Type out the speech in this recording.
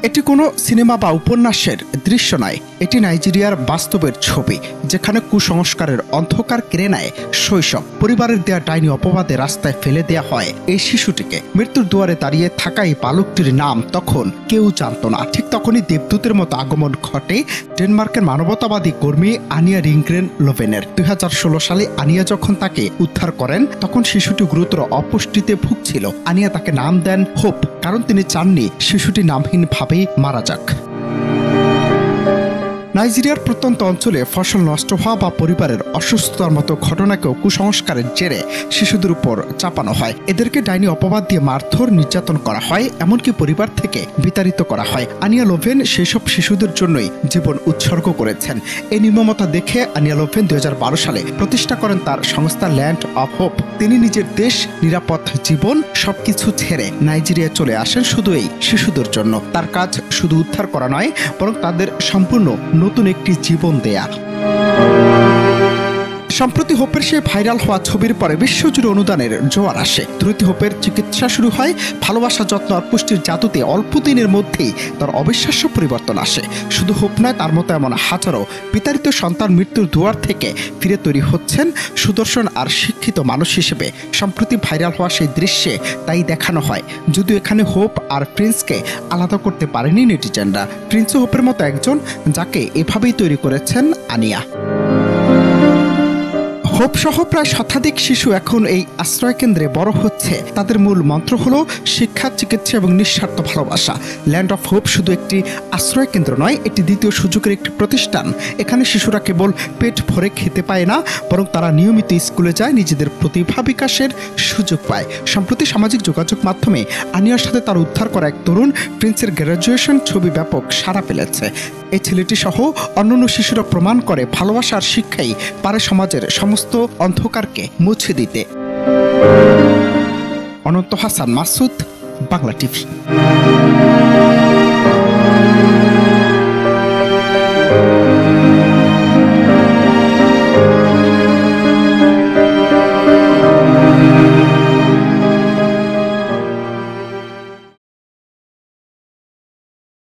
এটি কোনো সিনেমা বা উপন্যাসের দৃশ্য নয়, এটি নাইজেরিয়ার বাস্তবের ছবি, যেখানে কুসংস্কারের অন্ধকার কেড়ে নেয় শৈশব। পরিবারের দেয়া ডাইনি অপবাদে রাস্তায় ফেলে দেয়া হয় এই শিশুটিকে। মৃত্যুর দুয়ারে দাঁড়িয়ে থাকা এই বালকটির নাম তখন কেউ জানত না। ঠিক তখনই দেবদূতের মতো আগমন ঘটে ডেনমার্কের মানবতাবাদী কর্মী আনিয়া রিংগ্রেন লোভেনের। 2016 সালে আনিয়া যখন তাকে উদ্ধার করেন, তখন শিশুটি গুরুতর অপুষ্টিতে ভুগছিল। আনিয়া তাকে নাম দেন হোপ, কারণ তিনি চাননি শিশুটি নামহীনভাবেই মারা যাক। নাইজেরিয়ার প্রত্যন্ত অঞ্চলে ফসল নষ্ট হওয়া বা পরিবারের অসুস্থতার মতো ঘটনাকেও কুসংস্কারের জেরে শিশুদের উপর চাপানো হয়। এদেরকে ডাইনি অপবাদ দিয়ে মারধর, নির্যাতন করা হয়, এমনকি পরিবার থেকে বিতাড়িত করা হয়। আনিয়া লোভেন সেসব শিশুদের জন্যই জীবন উৎসর্গ করেছেন। এই নির্মমতা দেখে আনিয়া লোভেন 2012 সালে প্রতিষ্ঠা করেন তার সংস্থা ল্যান্ড অফ হোপ। তিনি নিজের দেশ, নিরাপদ জীবন সবকিছু ছেড়ে নাইজেরিয়া চলে আসেন শুধু এই শিশুদের জন্য। তার কাজ শুধু উদ্ধার করা নয়, বরং তাদের সম্পূর্ণ নতুন একটি জীবন দেয়া। সম্প্রতি হোপের সে ভাইরাল হওয়া ছবির পরে বিশ্বজুড়ে অনুদানের জোয়ার আসে। দ্রুত হোপের চিকিৎসা শুরু হয়। ভালোবাসা, যত্ন আর পুষ্টির জাদুতে অল্প দিনের মধ্যেই তার অবিশ্বাস্য পরিবর্তন আসে। শুধু হোপ নয়, তার মতো এমন হাজারো বিতাড়িত সন্তান মৃত্যুর দুয়ার থেকে ফিরে তৈরি হচ্ছেন সুদর্শন আর শিক্ষিত মানুষ হিসেবে। সম্প্রতি ভাইরাল হওয়া সেই দৃশ্যে তাই দেখানো হয়। যদিও এখানে হোপ আর প্রিন্সকে আলাদা করতে পারেনি নেটিজেনরা। প্রিন্সও হোপের মতো একজন, যাকে এভাবেই তৈরি করেছেন আনিয়া। হোপ সহ প্রায় শতাধিক শিশু এখন এই আশ্রয়কেন্দ্রে বড় হচ্ছে। তাদের মূল মন্ত্র হলো শিক্ষা, চিকিৎসা এবং নিঃস্বার্থ ভালোবাসা। ল্যান্ড অফ হোপ শুধু একটি আশ্রয়কেন্দ্র নয়, এটি দ্বিতীয় সুযোগের একটি প্রতিষ্ঠান। এখানে শিশুরা কেবল পেট ভরে খেতে পায় না, বরং তারা নিয়মিত স্কুলে যায়, নিজেদের প্রতিভা বিকাশের সুযোগ পায়। সম্প্রতি সামাজিক যোগাযোগ মাধ্যমে আনিয়ার সাথে তার উদ্ধার করা এক তরুণ প্রিন্সের গ্র্যাজুয়েশন ছবি ব্যাপক সাড়া ফেলেছে। এই ছেলেটি সহ অন্যান্য শিশুরা প্রমাণ করে ভালোবাসা আর শিক্ষাই পারে সমাজের সমস্ত অন্ধকারকে মুছে দিতে। অনন্ত হাসান মাসুদ, বাংলা টিভি।